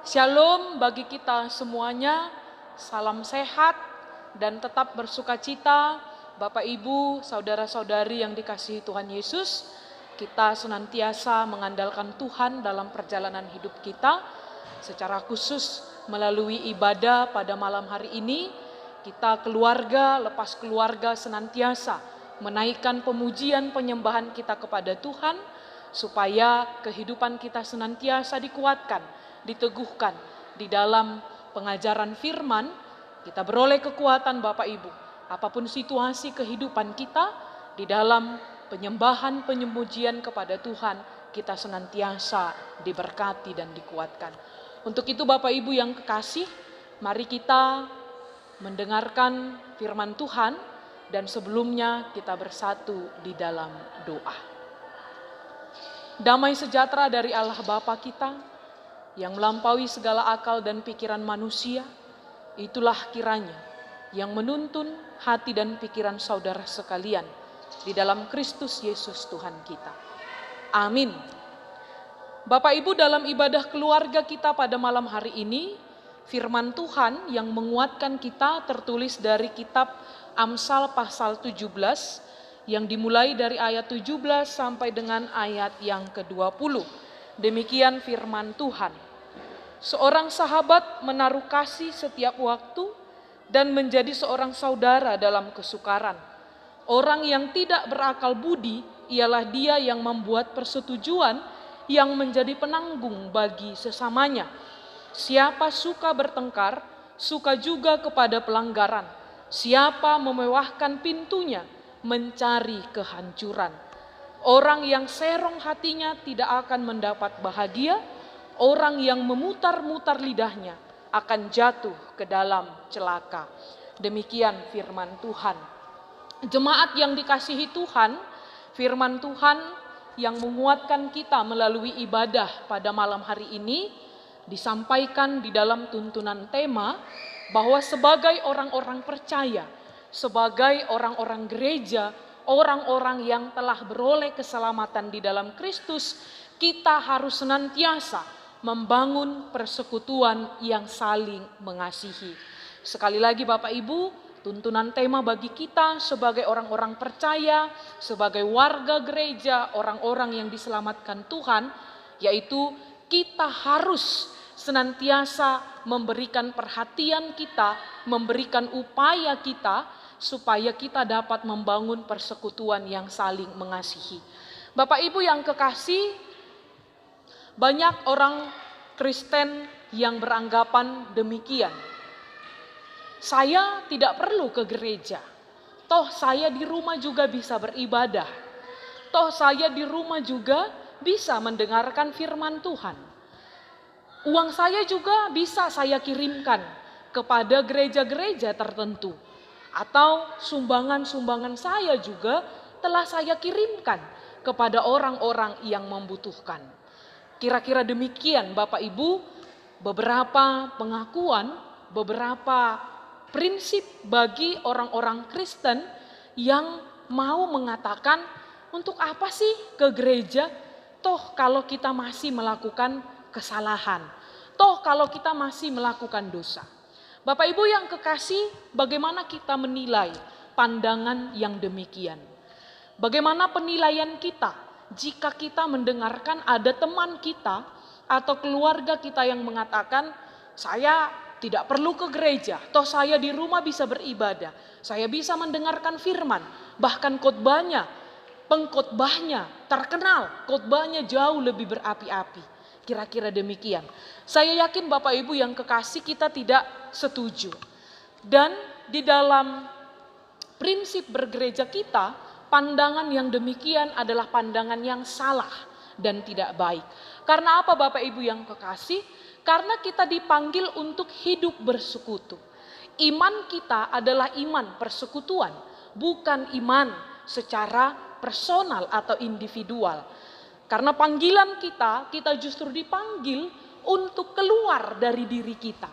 Shalom bagi kita semuanya, salam sehat dan tetap bersukacita. Bapak Ibu, saudara-saudari yang dikasihi Tuhan Yesus, kita senantiasa mengandalkan Tuhan dalam perjalanan hidup kita. Secara khusus melalui ibadah pada malam hari ini, kita keluarga lepas keluarga senantiasa menaikkan pemujian penyembahan kita kepada Tuhan, supaya kehidupan kita senantiasa dikuatkan, diteguhkan di dalam pengajaran firman. Kita beroleh kekuatan Bapak Ibu, apapun situasi kehidupan kita, di dalam penyembahan penyembujian kepada Tuhan, kita senantiasa diberkati dan dikuatkan. Untuk itu Bapak Ibu yang kekasih, mari kita mendengarkan firman Tuhan, dan sebelumnya kita bersatu di dalam doa. Damai sejahtera dari Allah Bapa kita, yang melampaui segala akal dan pikiran manusia, itulah kiranya yang menuntun hati dan pikiran saudara sekalian di dalam Kristus Yesus Tuhan kita. Amin. Bapak Ibu, dalam ibadah keluarga kita pada malam hari ini, firman Tuhan yang menguatkan kita tertulis dari kitab Amsal pasal 17, yang dimulai dari ayat 17 sampai dengan ayat yang ke-20. Demikian firman Tuhan. Seorang sahabat menaruh kasih setiap waktu dan menjadi seorang saudara dalam kesukaran. Orang yang tidak berakal budi ialah dia yang membuat persetujuan yang menjadi penanggung bagi sesamanya. Siapa suka bertengkar, suka juga kepada pelanggaran. Siapa memewahkan pintunya, mencari kehancuran. Orang yang serong hatinya tidak akan mendapat bahagia. Orang yang memutar-mutar lidahnya akan jatuh ke dalam celaka. Demikian firman Tuhan. Jemaat yang dikasihi Tuhan, firman Tuhan yang menguatkan kita melalui ibadah pada malam hari ini disampaikan di dalam tuntunan tema bahwa sebagai orang-orang percaya, sebagai orang-orang gereja, orang-orang yang telah beroleh keselamatan di dalam Kristus, kita harus senantiasa membangun persekutuan yang saling mengasihi. Sekali lagi Bapak Ibu, tuntunan tema bagi kita sebagai orang-orang percaya, sebagai warga gereja, orang-orang yang diselamatkan Tuhan, yaitu kita harus senantiasa memberikan perhatian kita, memberikan upaya kita, supaya kita dapat membangun persekutuan yang saling mengasihi. Bapak Ibu yang kekasih, banyak orang Kristen yang beranggapan demikian. Saya tidak perlu ke gereja. Toh saya di rumah juga bisa beribadah. Toh saya di rumah juga bisa mendengarkan firman Tuhan. Uang saya juga bisa saya kirimkan kepada gereja-gereja tertentu. Atau sumbangan-sumbangan saya juga telah saya kirimkan kepada orang-orang yang membutuhkan. Kira-kira demikian Bapak Ibu, beberapa pengakuan, beberapa prinsip bagi orang-orang Kristen yang mau mengatakan, untuk apa sih ke gereja? Toh kalau kita masih melakukan kesalahan, toh kalau kita masih melakukan dosa. Bapak Ibu yang kekasih, bagaimana kita menilai pandangan yang demikian? Bagaimana penilaian kita jika kita mendengarkan ada teman kita atau keluarga kita yang mengatakan, saya tidak perlu ke gereja, toh saya di rumah bisa beribadah, saya bisa mendengarkan firman, bahkan pengkhotbahnya terkenal, khotbahnya jauh lebih berapi-api. Kira-kira demikian. Saya yakin Bapak Ibu yang kekasih, kita tidak setuju. Dan di dalam prinsip bergereja kita, pandangan yang demikian adalah pandangan yang salah dan tidak baik. Karena apa Bapak Ibu yang kekasih? Karena kita dipanggil untuk hidup bersekutu. Iman kita adalah iman persekutuan, bukan iman secara personal atau individual. Karena panggilan kita justru dipanggil untuk keluar dari diri kita.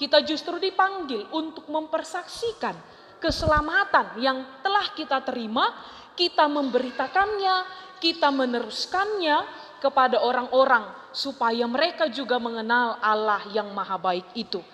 Kita justru dipanggil untuk mempersaksikan keselamatan yang telah kita terima, kita memberitakannya, kita meneruskannya kepada orang-orang supaya mereka juga mengenal Allah yang maha baik itu.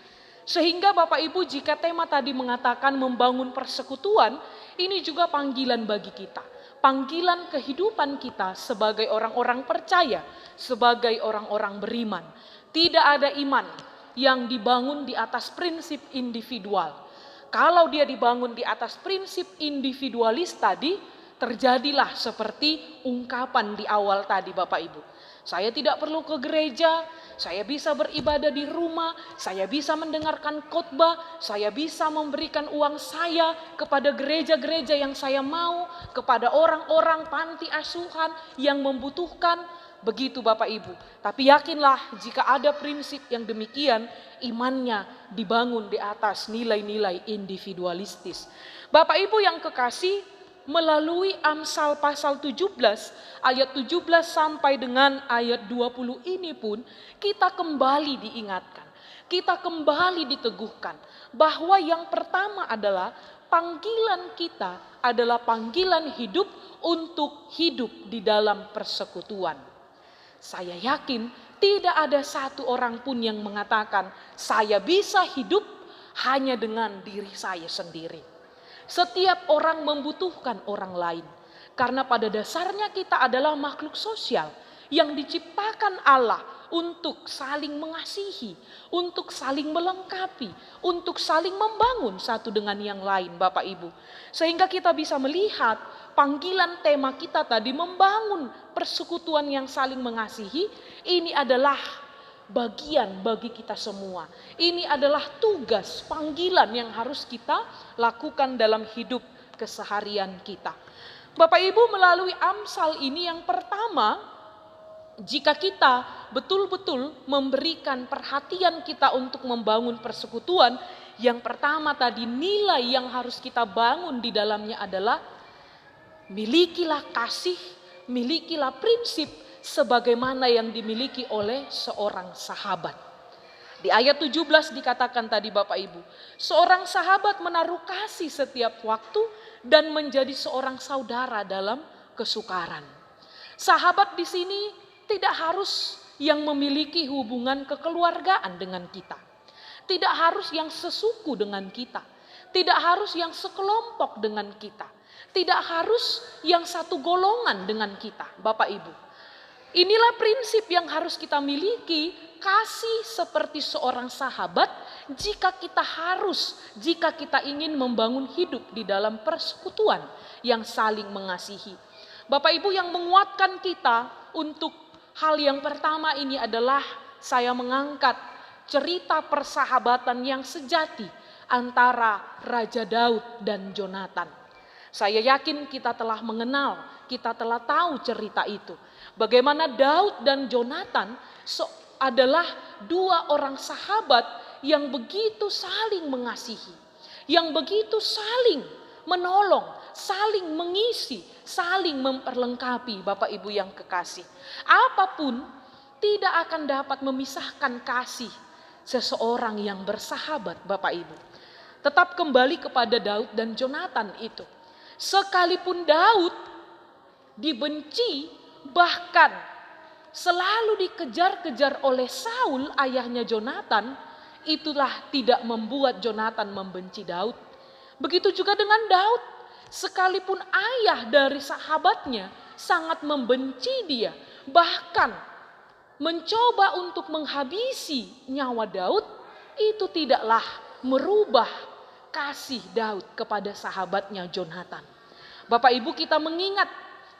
Sehingga Bapak Ibu, jika tema tadi mengatakan membangun persekutuan, ini juga panggilan bagi kita. Panggilan kehidupan kita sebagai orang-orang percaya, sebagai orang-orang beriman. Tidak ada iman yang dibangun di atas prinsip individual. Kalau dia dibangun di atas prinsip individualis tadi, terjadilah seperti ungkapan di awal tadi Bapak Ibu. Saya tidak perlu ke gereja, saya bisa beribadah di rumah, saya bisa mendengarkan khotbah, saya bisa memberikan uang saya kepada gereja-gereja yang saya mau, kepada orang-orang panti asuhan yang membutuhkan. Begitu Bapak Ibu. Tapi yakinlah jika ada prinsip yang demikian, imannya dibangun di atas nilai-nilai individualistis. Bapak Ibu yang kekasih, melalui Amsal pasal 17 ayat 17 sampai dengan ayat 20 ini pun kita kembali diingatkan, kita kembali diteguhkan bahwa yang pertama adalah panggilan kita adalah panggilan hidup untuk hidup di dalam persekutuan. Saya yakin tidak ada satu orang pun yang mengatakan saya bisa hidup hanya dengan diri saya sendiri. Setiap orang membutuhkan orang lain. Karena pada dasarnya kita adalah makhluk sosial yang diciptakan Allah untuk saling mengasihi, untuk saling melengkapi, untuk saling membangun satu dengan yang lain Bapak Ibu. Sehingga kita bisa melihat panggilan tema kita tadi membangun persekutuan yang saling mengasihi, ini adalah bagian bagi kita semua. Ini adalah tugas, panggilan yang harus kita lakukan dalam hidup keseharian kita. Bapak Ibu, melalui Amsal ini yang pertama, jika kita betul-betul memberikan perhatian kita untuk membangun persekutuan, yang pertama tadi nilai yang harus kita bangun di dalamnya adalah milikilah kasih, milikilah prinsip sebagaimana yang dimiliki oleh seorang sahabat. Di ayat 17 dikatakan tadi Bapak Ibu, seorang sahabat menaruh kasih setiap waktu dan menjadi seorang saudara dalam kesukaran. Sahabat di sini tidak harus yang memiliki hubungan kekeluargaan dengan kita. Tidak harus yang sesuku dengan kita. Tidak harus yang sekelompok dengan kita. Tidak harus yang satu golongan dengan kita, Bapak Ibu. Inilah prinsip yang harus kita miliki, kasih seperti seorang sahabat jika kita ingin membangun hidup di dalam persekutuan yang saling mengasihi. Bapak Ibu, yang menguatkan kita untuk hal yang pertama ini adalah saya mengangkat cerita persahabatan yang sejati antara Raja Daud dan Jonatan. Saya yakin kita telah mengenal, kita telah tahu cerita itu. Bagaimana Daud dan Jonatan adalah dua orang sahabat yang begitu saling mengasihi, yang begitu saling menolong, saling mengisi, saling memperlengkapi Bapak Ibu yang kekasih. Apapun tidak akan dapat memisahkan kasih seseorang yang bersahabat Bapak Ibu. Tetap kembali kepada Daud dan Jonatan itu. Sekalipun Daud dibenci, bahkan selalu dikejar-kejar oleh Saul, ayahnya Jonatan, itulah tidak membuat Jonatan membenci Daud. Begitu juga dengan Daud, sekalipun ayah dari sahabatnya sangat membenci dia, bahkan mencoba untuk menghabisi nyawa Daud, itu tidaklah merubah kasih Daud kepada sahabatnya Jonatan. Bapak Ibu, kita mengingat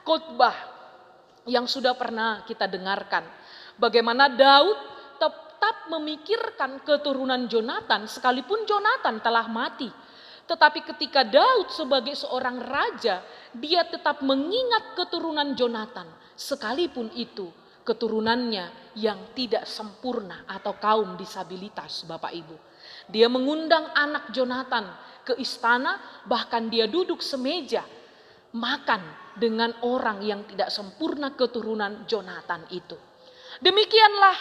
khotbah yang sudah pernah kita dengarkan. Bagaimana Daud tetap memikirkan keturunan Jonatan sekalipun Jonatan telah mati. Tetapi ketika Daud sebagai seorang raja, dia tetap mengingat keturunan Jonatan sekalipun itu keturunannya yang tidak sempurna atau kaum disabilitas Bapak Ibu. Dia mengundang anak Jonatan ke istana, bahkan dia duduk semeja makan dengan orang yang tidak sempurna keturunan Jonatan itu. Demikianlah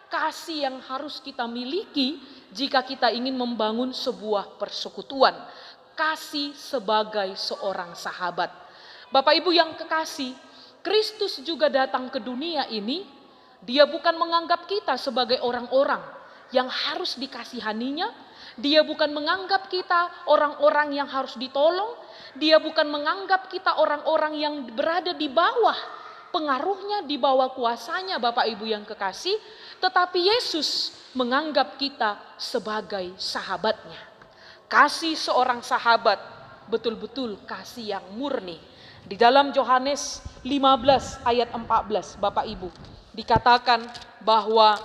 kasih yang harus kita miliki jika kita ingin membangun sebuah persekutuan. Kasih sebagai seorang sahabat. Bapak Ibu yang kekasih, Kristus juga datang ke dunia ini, dia bukan menganggap kita sebagai orang-orang yang harus dikasihaninya, dia bukan menganggap kita orang-orang yang harus ditolong, dia bukan menganggap kita orang-orang yang berada di bawah pengaruhnya, di bawah kuasanya Bapak Ibu yang kekasih, tetapi Yesus menganggap kita sebagai sahabatnya. Kasih seorang sahabat betul-betul kasih yang murni. Di dalam Yohanes 15 ayat 14 Bapak Ibu dikatakan bahwa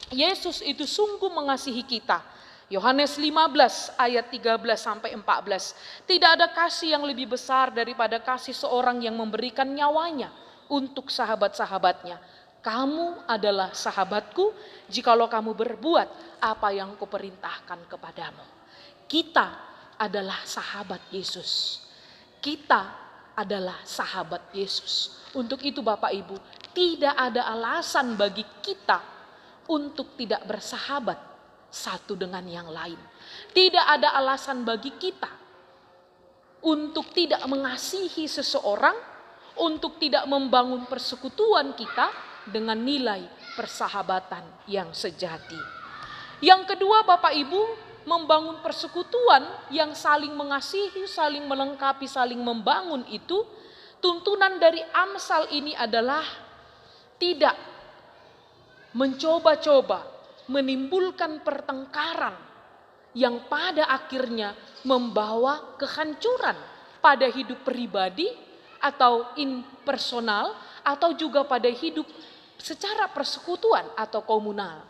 Yesus itu sungguh mengasihi kita. Yohanes 15 ayat 13 sampai 14. Tidak ada kasih yang lebih besar daripada kasih seorang yang memberikan nyawanya untuk sahabat-sahabatnya. Kamu adalah sahabatku jikalau kamu berbuat apa yang kuperintahkan kepadamu. Kita adalah sahabat Yesus. Kita adalah sahabat Yesus. Untuk itu Bapak Ibu, tidak ada alasan bagi kita untuk tidak bersahabat satu dengan yang lain. Tidak ada alasan bagi kita untuk tidak mengasihi seseorang, untuk tidak membangun persekutuan kita dengan nilai persahabatan yang sejati. Yang kedua Bapak Ibu, membangun persekutuan yang saling mengasihi, saling melengkapi, saling membangun itu, tuntunan dari Amsal ini adalah tidak mencoba-coba menimbulkan pertengkaran yang pada akhirnya membawa kehancuran pada hidup pribadi atau impersonal atau juga pada hidup secara persekutuan atau komunal.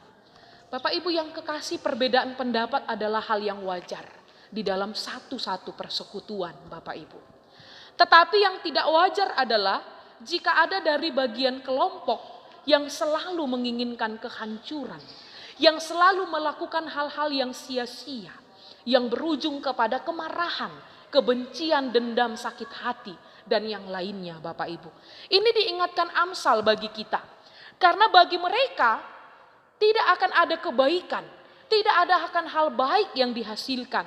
Bapak Ibu yang kekasih, perbedaan pendapat adalah hal yang wajar di dalam satu-satu persekutuan Bapak Ibu. Tetapi yang tidak wajar adalah jika ada dari bagian kelompok yang selalu menginginkan kehancuran, yang selalu melakukan hal-hal yang sia-sia, yang berujung kepada kemarahan, kebencian, dendam, sakit hati, dan yang lainnya Bapak Ibu. Ini diingatkan Amsal bagi kita. Karena bagi mereka tidak akan ada kebaikan, tidak ada akan hal baik yang dihasilkan.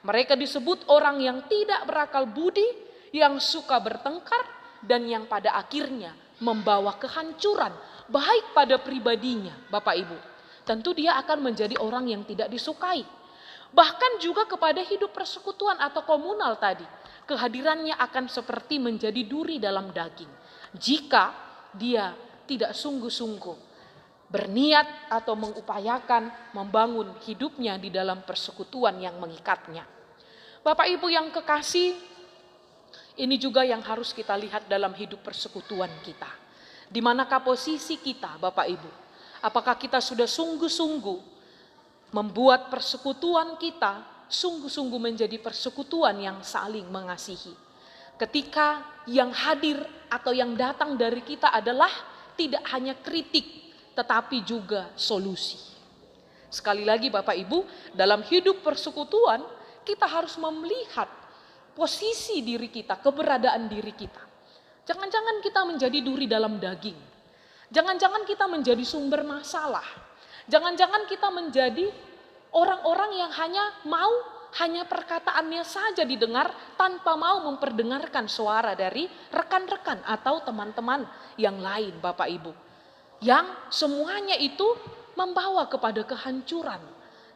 Mereka disebut orang yang tidak berakal budi, yang suka bertengkar, dan yang pada akhirnya membawa kehancuran, baik pada pribadinya Bapak Ibu. Tentu dia akan menjadi orang yang tidak disukai. Bahkan juga kepada hidup persekutuan atau komunal tadi, kehadirannya akan seperti menjadi duri dalam daging. Jika dia tidak sungguh-sungguh berniat atau mengupayakan membangun hidupnya di dalam persekutuan yang mengikatnya. Bapak Ibu yang kekasih, ini juga yang harus kita lihat dalam hidup persekutuan kita. Di manakah posisi kita Bapak Ibu? Apakah kita sudah sungguh-sungguh membuat persekutuan kita sungguh-sungguh menjadi persekutuan yang saling mengasihi? Ketika yang hadir atau yang datang dari kita adalah tidak hanya kritik, tetapi juga solusi. Sekali lagi Bapak Ibu, dalam hidup persekutuan kita harus melihat posisi diri kita, keberadaan diri kita. Jangan-jangan kita menjadi duri dalam daging. Jangan-jangan kita menjadi sumber masalah. Jangan-jangan kita menjadi orang-orang yang hanya perkataannya saja didengar tanpa mau memperdengarkan suara dari rekan-rekan atau teman-teman yang lain Bapak Ibu. Yang semuanya itu membawa kepada kehancuran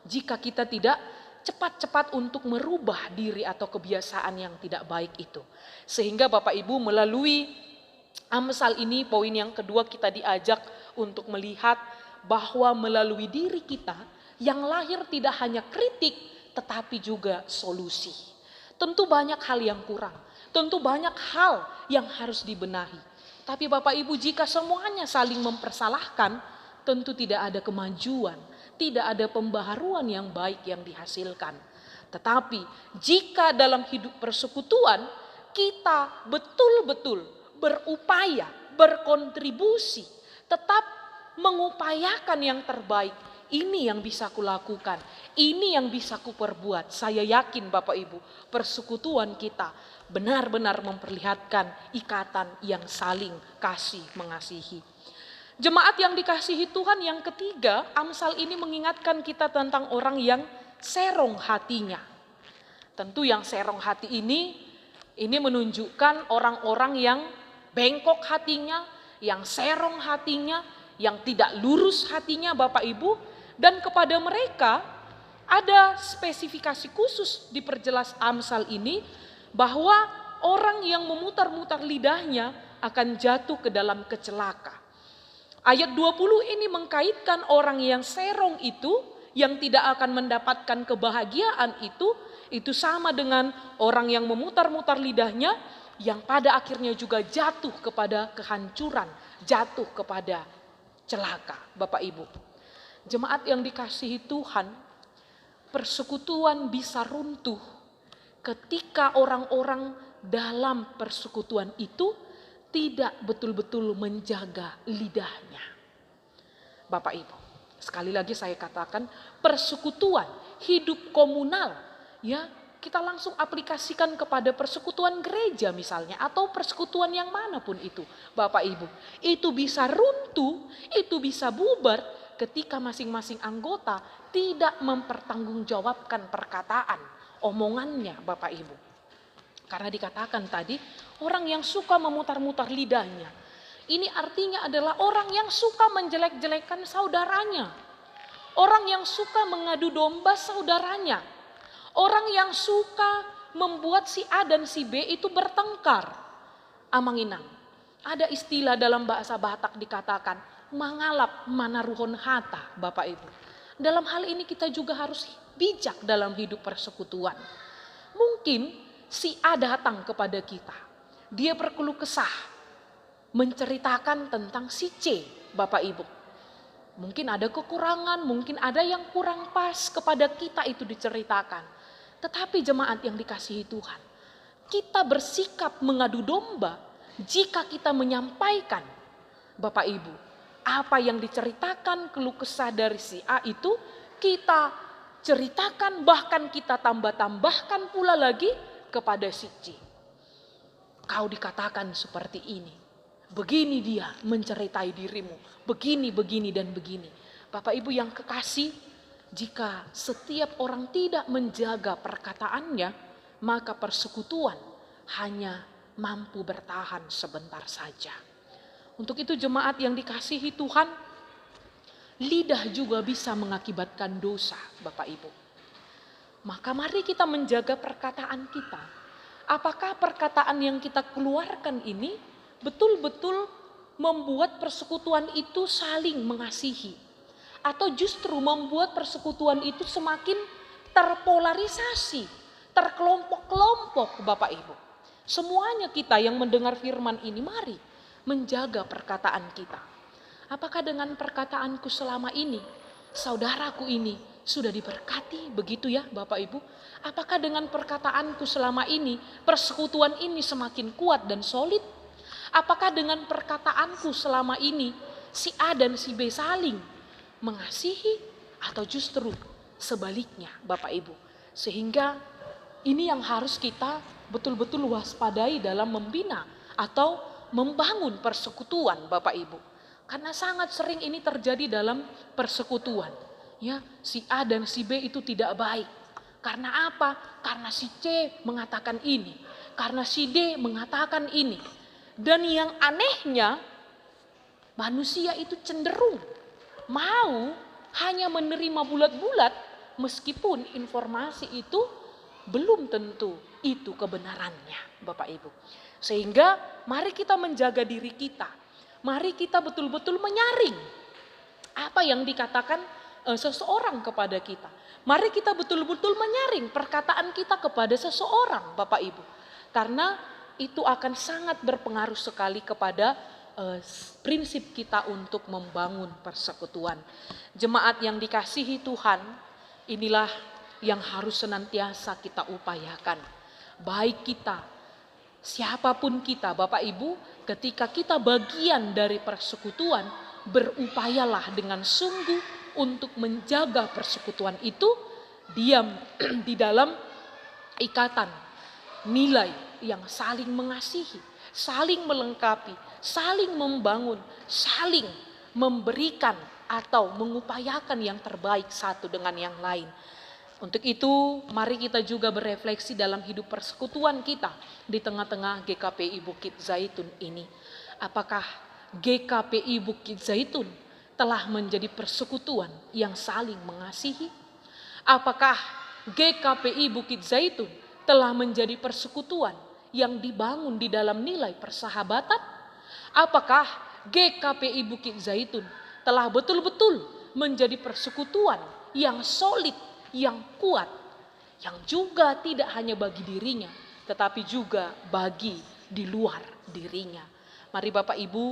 jika kita tidak cepat-cepat untuk merubah diri atau kebiasaan yang tidak baik itu. Sehingga Bapak Ibu melalui Amsal ini, poin yang kedua, kita diajak untuk melihat bahwa melalui diri kita yang lahir tidak hanya kritik tetapi juga solusi. Tentu banyak hal yang kurang, tentu banyak hal yang harus dibenahi. Tapi Bapak Ibu, jika semuanya saling mempersalahkan, tentu tidak ada kemajuan, tidak ada pembaharuan yang baik yang dihasilkan. Tetapi jika dalam hidup persekutuan kita betul-betul berupaya, berkontribusi, tetap mengupayakan yang terbaik, ini yang bisa kulakukan, ini yang bisa kuperbuat. Saya yakin Bapak Ibu, persekutuan kita benar-benar memperlihatkan ikatan yang saling kasih mengasihi. Jemaat yang dikasihi Tuhan, yang ketiga, Amsal ini mengingatkan kita tentang orang yang serong hatinya. Tentu yang serong hati ini menunjukkan orang-orang yang bengkok hatinya, yang serong hatinya, yang tidak lurus hatinya Bapak Ibu. Dan kepada mereka ada spesifikasi khusus diperjelas Amsal ini, bahwa orang yang memutar-mutar lidahnya akan jatuh ke dalam kecelaka. Ayat 20 ini mengkaitkan orang yang serong itu, yang tidak akan mendapatkan kebahagiaan itu sama dengan orang yang memutar-mutar lidahnya, yang pada akhirnya juga jatuh kepada kehancuran, jatuh kepada celaka. Bapak Ibu, jemaat yang dikasihi Tuhan, persekutuan bisa runtuh ketika orang-orang dalam persekutuan itu tidak betul-betul menjaga lidahnya. Bapak Ibu, sekali lagi saya katakan, persekutuan, hidup komunal, ya, kita langsung aplikasikan kepada persekutuan gereja misalnya, atau persekutuan yang manapun itu. Bapak Ibu, itu bisa runtuh, itu bisa bubar ketika masing-masing anggota tidak mempertanggungjawabkan perkataan, omongannya Bapak Ibu. Karena dikatakan tadi, orang yang suka memutar-mutar lidahnya, ini artinya adalah orang yang suka menjelek-jelekkan saudaranya. Orang yang suka mengadu domba saudaranya. Orang yang suka membuat si A dan si B itu bertengkar. Amanginang. Ada istilah dalam bahasa Batak dikatakan, mangalap manaruhon hata, Bapak Ibu. Dalam hal ini kita juga harus bijak dalam hidup persekutuan. Mungkin si A datang kepada kita, dia berkeluh kesah, menceritakan tentang si C, Bapak Ibu. Mungkin ada kekurangan, mungkin ada yang kurang pas kepada kita itu diceritakan. Tetapi jemaat yang dikasihi Tuhan, kita bersikap mengadu domba jika kita menyampaikan, Bapak Ibu, apa yang diceritakan keluh kesah dari si A itu kita ceritakan, bahkan kita tambah-tambahkan pula lagi kepada si C. Kau dikatakan seperti ini, begini dia menceritai dirimu, begini, begini, dan begini. Bapak Ibu yang kekasih, jika setiap orang tidak menjaga perkataannya, maka persekutuan hanya mampu bertahan sebentar saja. Untuk itu jemaat yang dikasihi Tuhan, lidah juga bisa mengakibatkan dosa, Bapak Ibu. Maka mari kita menjaga perkataan kita. Apakah perkataan yang kita keluarkan ini betul-betul membuat persekutuan itu saling mengasihi, atau justru membuat persekutuan itu semakin terpolarisasi, terkelompok-kelompok, Bapak Ibu. Semuanya kita yang mendengar firman ini, mari menjaga perkataan kita. Apakah dengan perkataanku selama ini, saudaraku ini sudah diberkati, begitu ya Bapak Ibu? Apakah dengan perkataanku selama ini, persekutuan ini semakin kuat dan solid? Apakah dengan perkataanku selama ini, si A dan si B saling mengasihi, atau justru sebaliknya Bapak Ibu? Sehingga ini yang harus kita betul-betul waspadai dalam membina atau membangun persekutuan Bapak Ibu. Karena sangat sering ini terjadi dalam persekutuan. Ya, si A dan si B itu tidak baik. Karena apa? Karena si C mengatakan ini, karena si D mengatakan ini. Dan yang anehnya, manusia itu cenderung mau hanya menerima bulat-bulat, meskipun informasi itu belum tentu itu kebenarannya, Bapak Ibu. Sehingga mari kita menjaga diri kita. Mari kita betul-betul menyaring apa yang dikatakan seseorang kepada kita. Mari kita betul-betul menyaring perkataan kita kepada seseorang, Bapak Ibu. Karena itu akan sangat berpengaruh sekali kepada prinsip kita untuk membangun persekutuan. Jemaat yang dikasihi Tuhan, inilah yang harus senantiasa kita upayakan. Baik kita, siapapun kita, Bapak Ibu, ketika kita bagian dari persekutuan, berupayalah dengan sungguh untuk menjaga persekutuan itu diam di dalam ikatan nilai yang saling mengasihi, saling melengkapi, saling membangun, saling memberikan atau mengupayakan yang terbaik satu dengan yang lain. Untuk itu, mari kita juga berefleksi dalam hidup persekutuan kita di tengah-tengah GKPI Bukit Zaitun ini. Apakah GKPI Bukit Zaitun telah menjadi persekutuan yang saling mengasihi? Apakah GKPI Bukit Zaitun telah menjadi persekutuan yang dibangun di dalam nilai persahabatan? Apakah GKPI Bukit Zaitun telah betul-betul menjadi persekutuan yang solid, yang kuat, yang juga tidak hanya bagi dirinya, tetapi juga bagi di luar dirinya. Mari Bapak Ibu,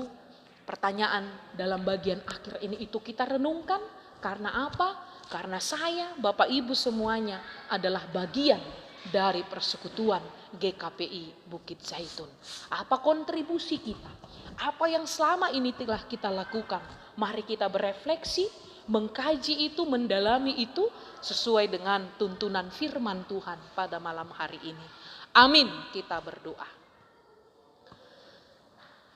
pertanyaan dalam bagian akhir ini itu kita renungkan. Karena apa? Karena saya, Bapak Ibu semuanya adalah bagian dari persekutuan GKPI Bukit Zaitun. Apa kontribusi kita? Apa yang selama ini telah kita lakukan? Mari kita berefleksi, mengkaji itu, mendalami itu sesuai dengan tuntunan firman Tuhan pada malam hari ini. Amin, kita berdoa.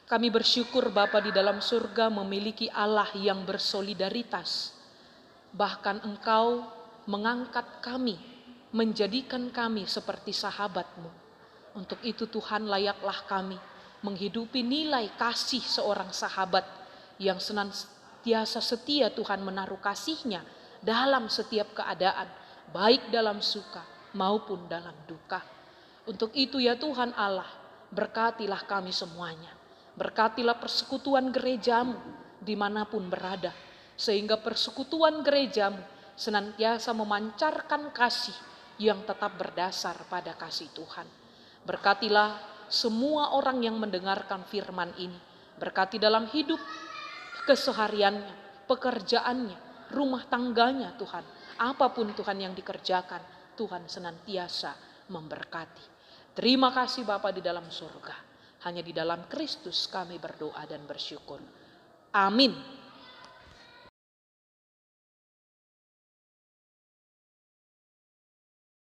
Kami bersyukur Bapa di dalam surga memiliki Allah yang bersolidaritas. Bahkan Engkau mengangkat kami, menjadikan kami seperti sahabat-Mu. Untuk itu Tuhan, layaklah kami menghidupi nilai kasih seorang sahabat yang senantiasa setia Tuhan menaruh kasih-Nya dalam setiap keadaan, baik dalam suka maupun dalam duka. Untuk itu ya Tuhan Allah, berkatilah kami semuanya. Berkatilah persekutuan gereja-Mu dimanapun berada, sehingga persekutuan gereja-Mu senantiasa memancarkan kasih yang tetap berdasar pada kasih Tuhan. Berkatilah semua orang yang mendengarkan firman ini. Berkati dalam hidup kesehariannya, pekerjaannya, rumah tangganya Tuhan. Apapun Tuhan yang dikerjakan, Tuhan senantiasa memberkati. Terima kasih Bapa di dalam surga. Hanya di dalam Kristus kami berdoa dan bersyukur. Amin.